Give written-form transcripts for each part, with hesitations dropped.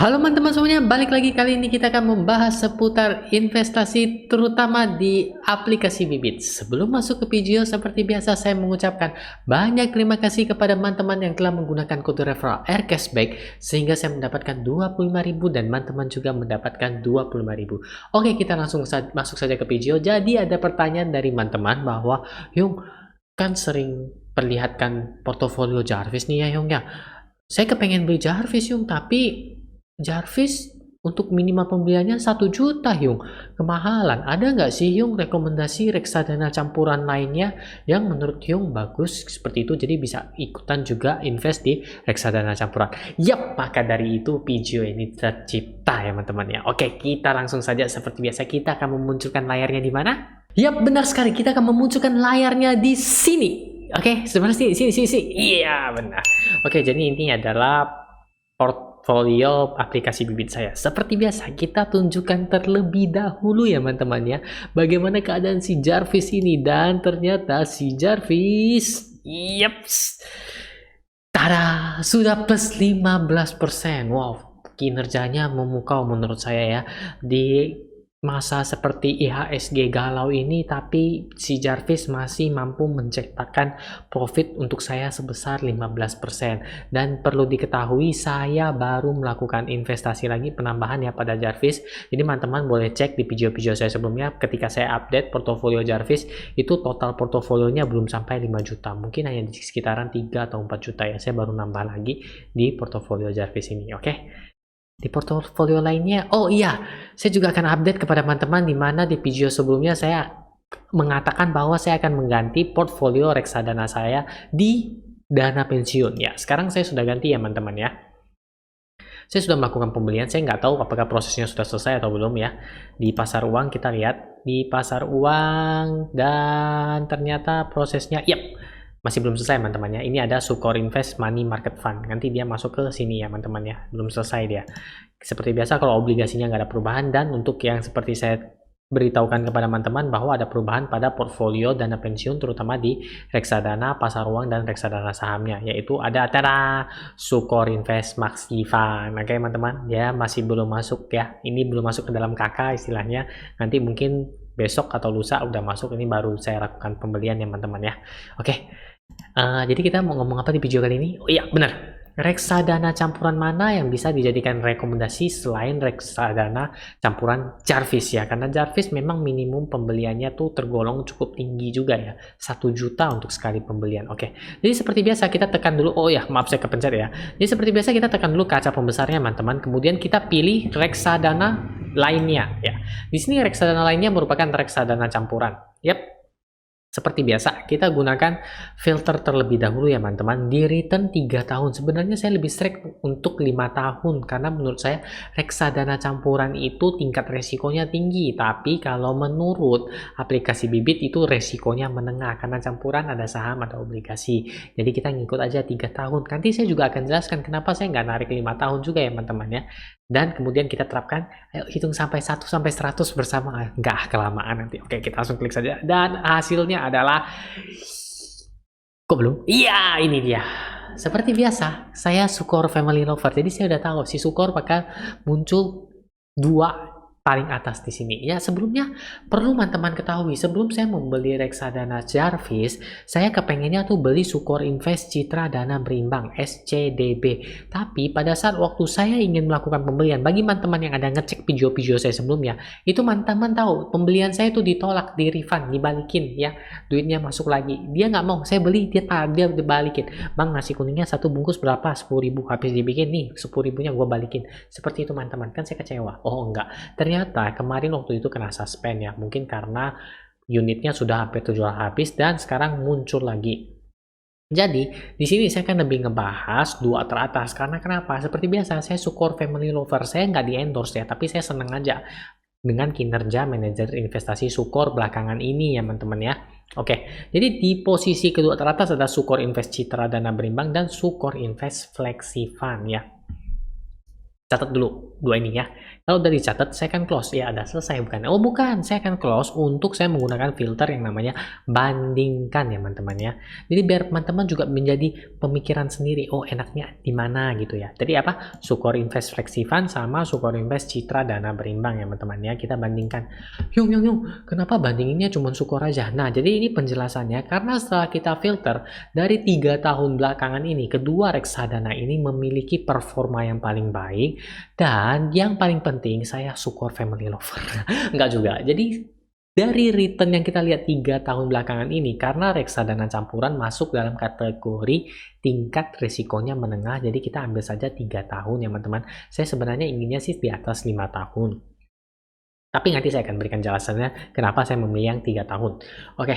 Halo teman-teman semuanya, balik lagi. Kali ini kita akan membahas seputar investasi terutama di aplikasi Bibit. Sebelum masuk ke video, seperti biasa saya mengucapkan banyak terima kasih kepada teman-teman yang telah menggunakan kode referral AirCashback sehingga saya mendapatkan 25.000 dan teman-teman juga mendapatkan 25.000. Oke, kita langsung masuk saja ke video. Jadi ada pertanyaan dari teman-teman bahwa Yung kan sering perlihatkan portofolio Jarvis nih ya Yung ya. Saya kepengen beli Jarvis Yung, tapi Jarvis untuk minimal pembeliannya 1 juta Yung, kemahalan. Ada nggak sih Yung rekomendasi reksadana campuran lainnya yang menurut Yung bagus seperti itu, jadi bisa ikutan juga invest di reksadana campuran? Yap, maka dari itu video ini tercipta ya teman-teman ya. Oke, kita langsung saja. Seperti biasa kita akan memunculkan layarnya di mana? Yap, benar sekali, kita akan memunculkan layarnya di sini. Oke, sebenarnya sini. Iya, benar. Oke, jadi ini adalah portfolio aplikasi Bibit saya. Seperti biasa, kita tunjukkan terlebih dahulu ya teman-teman ya, bagaimana keadaan si Jarvis ini. Dan ternyata si Jarvis, yaps, tada, sudah plus 15%. Wow, kinerjanya memukau menurut saya ya. Di masa seperti IHSG galau ini, tapi si Jarvis masih mampu menciptakan profit untuk saya sebesar 15%. Dan perlu diketahui, saya baru melakukan investasi lagi penambahan ya pada Jarvis. Jadi teman-teman boleh cek di video-video saya sebelumnya, ketika saya update portofolio Jarvis, itu total portofolionya belum sampai 5 juta. Mungkin hanya di sekitaran 3 atau 4 juta ya. Saya baru nambah lagi di portofolio Jarvis ini, oke? Di portofolio lainnya, oh iya, saya juga akan update kepada teman-teman, di mana di video sebelumnya saya mengatakan bahwa saya akan mengganti portfolio reksadana saya di dana pensiun ya. Sekarang saya sudah ganti ya teman-teman ya. Saya sudah melakukan pembelian. Saya nggak tahu apakah prosesnya sudah selesai atau belum ya. Di pasar uang kita lihat di pasar uang, dan ternyata prosesnya, yap, masih belum selesai teman-teman ya. Ini ada Sukor Invest Money Market Fund. Nanti dia masuk ke sini ya teman-teman ya. Belum selesai dia. Seperti biasa kalau obligasinya nggak ada perubahan. Dan untuk yang seperti saya beritahukan kepada teman-teman bahwa ada perubahan pada portfolio dana pensiun, terutama di reksadana pasar uang dan reksadana sahamnya, yaitu ada acara Sukor Invest Maxi Fund. Oke teman-teman ya, masih belum masuk ya. Ini belum masuk ke dalam KK istilahnya. Nanti mungkin besok atau lusa udah masuk. Ini baru saya lakukan pembelian ya teman-teman ya. Oke. Jadi kita mau ngomong apa di video kali ini? Oh iya, benar. Reksadana campuran mana yang bisa dijadikan rekomendasi selain reksadana campuran Jarvis ya? Karena Jarvis memang minimum pembeliannya tuh tergolong cukup tinggi juga ya. 1 juta untuk sekali pembelian. Oke. Jadi seperti biasa kita tekan dulu. Oh ya, maaf saya kepencet ya. Jadi seperti biasa kita tekan dulu kaca pembesarnya teman-teman. Kemudian kita pilih reksadana lainnya ya. Di sini reksadana lainnya merupakan reksadana campuran. Yap. Seperti biasa, kita gunakan filter terlebih dahulu ya teman-teman. Di return 3 tahun. Sebenarnya saya lebih strike untuk 5 tahun. Karena menurut saya reksadana campuran itu tingkat resikonya tinggi. Tapi kalau menurut aplikasi Bibit itu resikonya menengah. Karena campuran ada saham, ada obligasi. Jadi kita ngikut aja 3 tahun. Nanti saya juga akan jelaskan kenapa saya nggak narik 5 tahun juga ya teman-teman ya. Dan kemudian kita terapkan, ayo hitung sampai 1 sampai 100 bersama. Nggak kelamaan nanti. Oke, kita langsung klik saja. Dan hasilnya adalah, kok belum? Iya, ini dia. Seperti biasa, saya Sukor Family Lover. Jadi saya udah tahu si Sukor bakal muncul 2 paling atas di sini. Ya, sebelumnya perlu teman-teman ketahui, sebelum saya membeli reksadana Jarvis, saya kepengennya tuh beli Sukor Invest Citra Dana Berimbang SCDB. Tapi pada saat waktu saya ingin melakukan pembelian, bagi teman-teman yang ada ngecek video-video saya sebelumnya, itu teman-teman tahu pembelian saya tuh ditolak, di refund, dibalikin ya, duitnya masuk lagi. Dia nggak mau, saya beli, dia dibalikin. Bang, nasi kuningnya 1 bungkus berapa? 10.000. Habis dibikin nih 10.000-nya gue balikin. Seperti itu teman-teman, kan saya kecewa. Oh enggak, ternyata kemarin waktu itu kena suspend ya, mungkin karena unitnya sudah hampir terjual habis dan sekarang muncul lagi. Jadi di sini saya kan lebih ngebahas 2 teratas. Karena kenapa? Seperti biasa, saya Sukor Family Lover. Saya nggak di endorse ya, tapi saya seneng aja dengan kinerja manajer investasi Sukor belakangan ini ya teman-teman ya. Oke, jadi di posisi kedua teratas ada Sukor Invest Citra Dana Berimbang dan Sukor Invest Flexi Fund ya. Catat dulu. dua ini ya. Kalau udah dicatat, saya akan close. Ya, ada selesai bukan? Oh, bukan. Saya akan close untuk saya menggunakan filter yang namanya bandingkan ya, teman-teman ya. Jadi biar teman-teman juga menjadi pemikiran sendiri. Oh, enaknya di mana gitu ya. Jadi apa? Sukor Invest Flexi Fund sama Sukor Invest Citra Dana Berimbang ya, teman-teman ya. Kita bandingkan. Yung, kenapa bandinginnya cuma Sukor aja? Nah, jadi ini penjelasannya. Karena setelah kita filter, dari 3 tahun belakangan ini, kedua reksadana ini memiliki performa yang paling baik. Dan yang paling penting, saya Sukor family lover. Enggak juga. Jadi dari return yang kita lihat 3 tahun belakangan ini, karena reksadana campuran masuk dalam kategori tingkat risikonya menengah, jadi kita ambil saja 3 tahun ya teman-teman. Saya sebenarnya inginnya sih di atas 5 tahun. Tapi nanti saya akan berikan jelasannya kenapa saya memilih yang 3 tahun. Oke,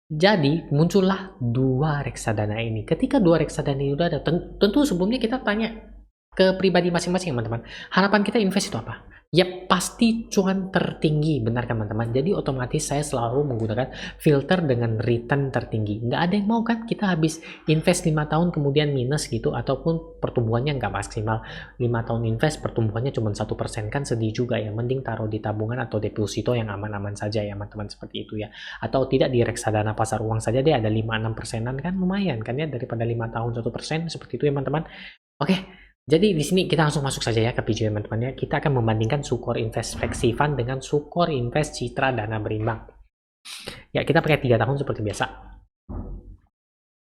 jadi muncullah dua reksadana ini. Ketika dua reksadana ini udah ada, tentu sebelumnya kita tanya ke pribadi masing-masing teman-teman. Harapan kita invest itu apa? Ya pasti cuan tertinggi, benar kan teman-teman? Jadi otomatis saya selalu menggunakan filter dengan return tertinggi. Nggak ada yang mau kan kita habis invest 5 tahun kemudian minus gitu, ataupun pertumbuhannya nggak maksimal. 5 tahun invest pertumbuhannya cuma 1% kan sedih juga ya. Mending taruh di tabungan atau deposito yang aman-aman saja ya teman-teman, seperti itu ya. Atau tidak di reksadana pasar uang saja deh, ada 5-6%an kan lumayan kan ya, daripada 5 tahun 1%, seperti itu ya teman-teman. Oke. Jadi di sini kita langsung masuk saja ya ke video teman-teman ya. Kita akan membandingkan Sukor Invest Flexi Fund dengan Sukor Invest Citra Dana Berimbang. Ya, kita pakai 3 tahun seperti biasa.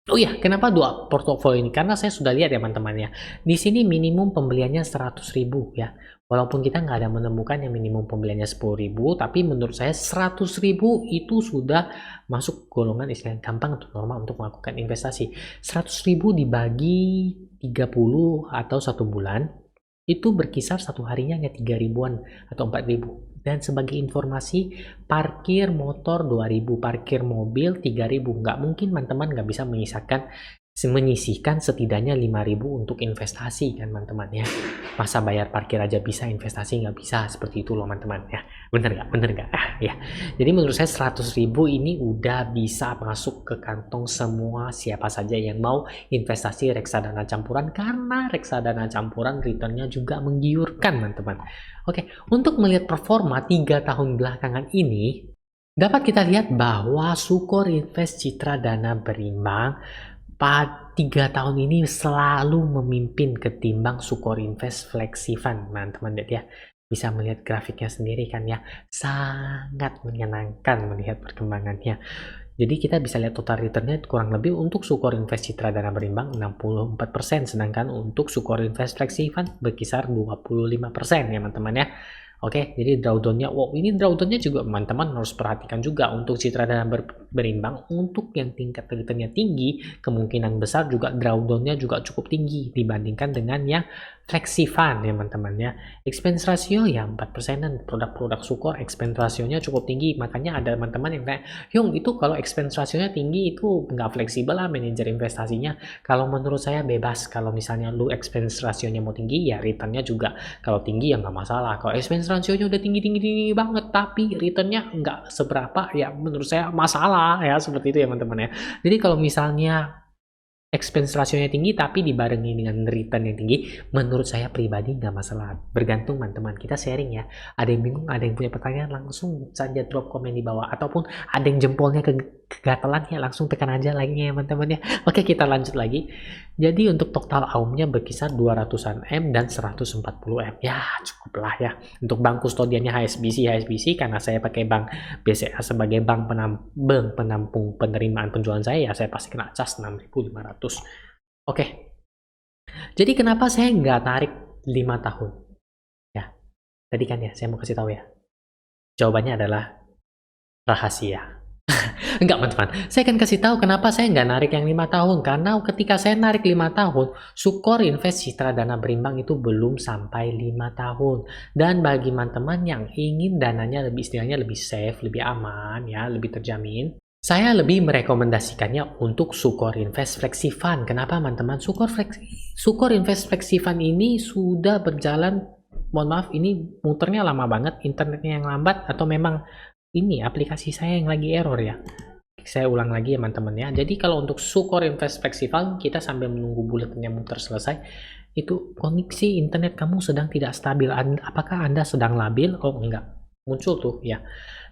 Oh iya, kenapa dua portofolio ini? Karena saya sudah lihat ya teman-teman ya. Di sini minimum pembeliannya 100.000 ya. Walaupun kita nggak ada menemukan yang minimum pembeliannya 10.000, tapi menurut saya 100.000 itu sudah masuk golongan istilah gampang atau normal untuk melakukan investasi. 100.000 dibagi 30 atau 1 bulan, itu berkisar satu harinya hanya 3 ribuan atau 4 ribu. Dan sebagai informasi, parkir motor 2.000, parkir mobil 3.000. Nggak mungkin teman-teman nggak bisa menyisihkan setidaknya 5.000 untuk investasi kan teman-teman ya. Masa bayar parkir aja bisa, investasi nggak bisa, seperti itu loh teman-teman ya. Bener nggak? Ya. Jadi menurut saya 100.000 ini udah bisa masuk ke kantong semua siapa saja yang mau investasi reksadana campuran, karena reksadana campuran returnnya juga menggiurkan teman-teman. Oke, untuk melihat performa 3 tahun belakangan ini, dapat kita lihat bahwa Sukor Invest Citra Dana Berimbang pada 3 tahun ini selalu memimpin ketimbang Sukor Invest Flexi Fund, teman-teman ya. Bisa melihat grafiknya sendiri kan ya, sangat menyenangkan melihat perkembangannya. Jadi kita bisa lihat total returnnya kurang lebih untuk Sukor Invest Citra Dana Berimbang 64%, sedangkan untuk Sukor Invest Flexi Fund berkisar 25% ya teman-teman ya. Oke, jadi drawdownnya, wow ini drawdownnya juga teman-teman harus perhatikan juga untuk Citra Dana Berimbang. Untuk yang tingkat returnnya tinggi, kemungkinan besar juga drawdownnya juga cukup tinggi dibandingkan dengan yang Flexi Fund ya teman-teman ya. Expense ratio ya 4%, produk-produk Sukor expense rasionya cukup tinggi. Makanya ada teman-teman yang kayak, Yung itu kalau expense rasionya tinggi itu nggak fleksibel lah manajer investasinya. Kalau menurut saya bebas, kalau misalnya lu expense rasionya mau tinggi ya returnnya juga kalau tinggi ya nggak masalah. Kalau expense rasionya udah tinggi banget tapi returnnya nggak seberapa ya menurut saya masalah ya, seperti itu ya teman-teman ya. Jadi kalau misalnya expense rasionya tinggi tapi dibarengi dengan return yang tinggi, menurut saya pribadi nggak masalah. Bergantung teman-teman, kita sharing ya. Ada yang bingung, ada yang punya pertanyaan, langsung saja drop komen di bawah. Ataupun ada yang jempolnya kegatalan ya, langsung tekan aja like-nya ya teman-teman ya. Oke, kita lanjut lagi. Jadi untuk total AUM-nya berkisar 200-an M dan 140 M. Ya cukup lah ya. Untuk bank kustodiannya HSBC karena saya pakai bank BCA sebagai bank penampung penerimaan penjualan saya, ya saya pasti kena cas 6.500. Oke, jadi kenapa saya nggak tarik 5 tahun ya? Tadi kan ya saya mau kasih tahu ya, jawabannya adalah rahasia. Enggak teman-teman, saya akan kasih tahu kenapa saya nggak narik yang 5 tahun. Karena ketika saya narik 5 tahun, Sukor Invest Citra Dana Berimbang itu belum sampai 5 tahun. Dan bagi teman-teman yang ingin dananya lebih, istilahnya lebih safe, lebih aman ya, lebih terjamin, saya lebih merekomendasikannya untuk Sukor Invest Flexi Fund. Kenapa teman-teman? Sukor Invest Flexi Fund ini sudah berjalan, mohon maaf ini muternya lama banget, internetnya yang lambat, atau memang ini aplikasi saya yang lagi error ya. Saya ulang lagi ya teman-teman ya. Jadi kalau untuk Sukor Invest Flexi Fund, kita sambil menunggu buletinnya muter selesai, itu koneksi internet kamu sedang tidak stabil. Apakah Anda sedang labil? Oh enggak, muncul tuh ya.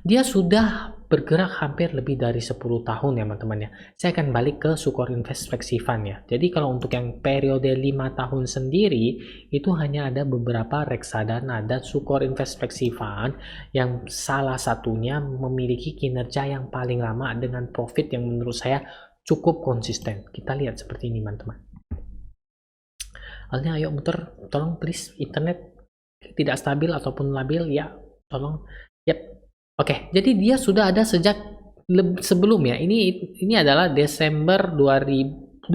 Dia sudah bergerak hampir lebih dari 10 tahun ya teman-teman ya. Saya akan balik ke Sukor Invest Flexi Fund ya. Jadi kalau untuk yang periode 5 tahun sendiri, itu hanya ada beberapa reksadana dan Sukor Invest Flexi Fund yang salah satunya memiliki kinerja yang paling lama dengan profit yang menurut saya cukup konsisten. Kita lihat seperti ini teman-teman. Halnya ayo muter, tolong please, internet tidak stabil ataupun labil ya, tolong. Yap. Oke, jadi dia sudah ada sejak sebelum ya. Ini adalah Desember 2006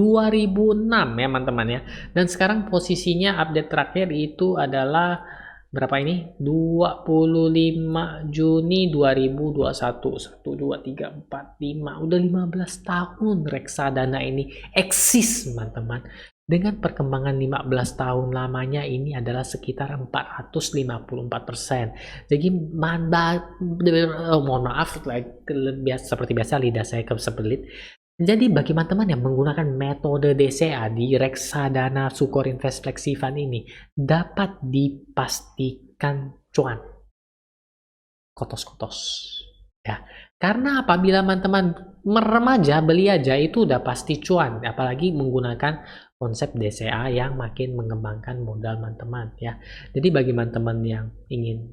ya teman-teman ya. Dan sekarang posisinya update terakhir itu adalah berapa ini? 25 Juni 2021. 1 2 3 4 5. Udah 15 tahun reksadana ini eksis teman-teman. Dengan perkembangan 15 tahun lamanya ini adalah sekitar 454%. Jadi mohon maaf, seperti biasa lidah saya kesebelit. Jadi bagi teman-teman yang menggunakan metode DCA di reksadana Sukor Invest Flexi Fund ini dapat dipastikan cuan. Kotos-kotos. Ya, karena apabila teman-teman meremaja beli aja itu udah pasti cuan, apalagi menggunakan konsep DCA yang makin mengembangkan modal teman-teman ya. Jadi bagi teman-teman yang ingin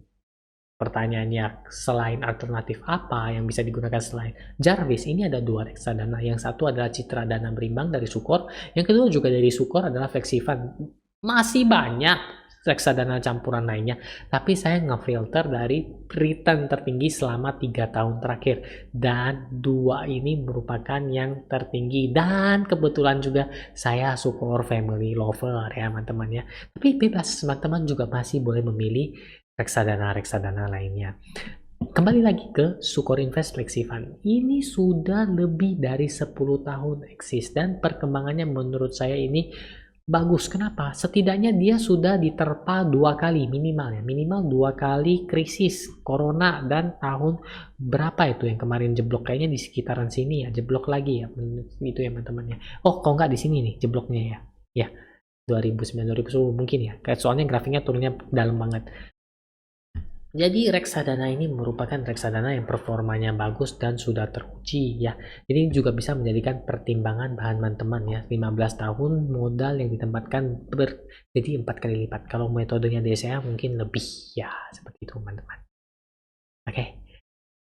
pertanyaannya selain alternatif apa yang bisa digunakan selain Jarvis, ini ada dua reksadana. Yang satu adalah Citra Dana Berimbang dari Sukor, yang kedua juga dari Sukor adalah Flexi Fund. Masih banyak reksadana campuran lainnya, tapi saya ngefilter dari return tertinggi selama 3 tahun terakhir, dan dua ini merupakan yang tertinggi, dan kebetulan juga saya Sukor family lover ya teman-teman ya. Tapi bebas, teman-teman juga masih boleh memilih reksadana lainnya. Kembali lagi ke Sukor Invest Flexi Fund. Ini sudah lebih dari 10 tahun eksis dan perkembangannya menurut saya ini bagus. Kenapa? Setidaknya dia sudah diterpa 2 kali minimal ya. Minimal 2 kali krisis corona, dan tahun berapa itu yang kemarin jeblok, kayaknya di sekitaran sini ya, jeblok lagi ya. Itu ya teman-teman ya. Oh, kok nggak di sini nih jebloknya ya. Ya, 2009 2010 mungkin ya. Kayak soalnya grafiknya turunnya dalam banget. Jadi reksadana ini merupakan reksadana yang performanya bagus dan sudah teruji ya. Jadi juga bisa menjadikan pertimbangan bahan teman-teman ya. 15 tahun modal yang ditempatkan jadi 4 kali lipat. Kalau metodenya DCA mungkin lebih ya, seperti itu teman-teman. Oke.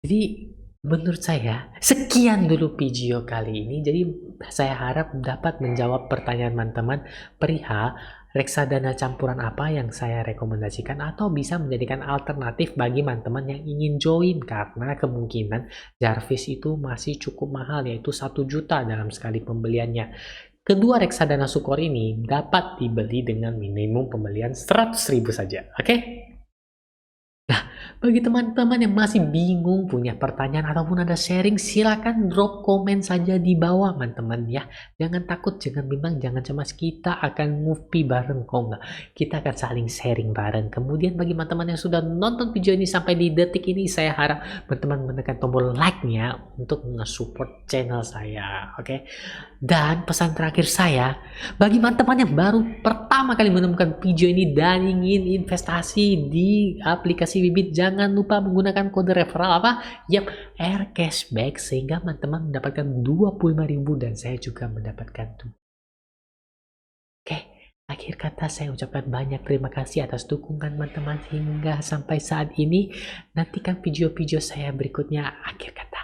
Jadi menurut saya sekian dulu video kali ini. Jadi saya harap dapat menjawab pertanyaan teman-teman perihal reksadana campuran apa yang saya rekomendasikan atau bisa menjadikan alternatif bagi teman-teman yang ingin join, karena kemungkinan Jarvis itu masih cukup mahal, yaitu 1 juta dalam sekali pembeliannya. Kedua reksadana Sukor ini dapat dibeli dengan minimum pembelian 100.000 saja. Oke? Nah, bagi teman-teman yang masih bingung, punya pertanyaan ataupun ada sharing, silakan drop komen saja di bawah teman-teman ya. Jangan takut, jangan bimbang, jangan cemas, kita akan movie bareng kok enggak. Kita akan saling sharing bareng. Kemudian bagi teman-teman yang sudah nonton video ini sampai di detik ini, saya harap teman-teman menekan tombol like-nya untuk nge-support channel saya, oke? Dan pesan terakhir saya, bagi teman-teman yang baru pertama kali menemukan video ini dan ingin investasi di aplikasi Bibit, jangan lupa menggunakan kode referral apa? Yap, air cashback, sehingga teman-teman mendapatkan 25.000 dan saya juga mendapatkan tuh. Oke, akhir kata saya ucapkan banyak terima kasih atas dukungan teman-teman hingga sampai saat ini. Nantikan video-video saya berikutnya. Akhir kata,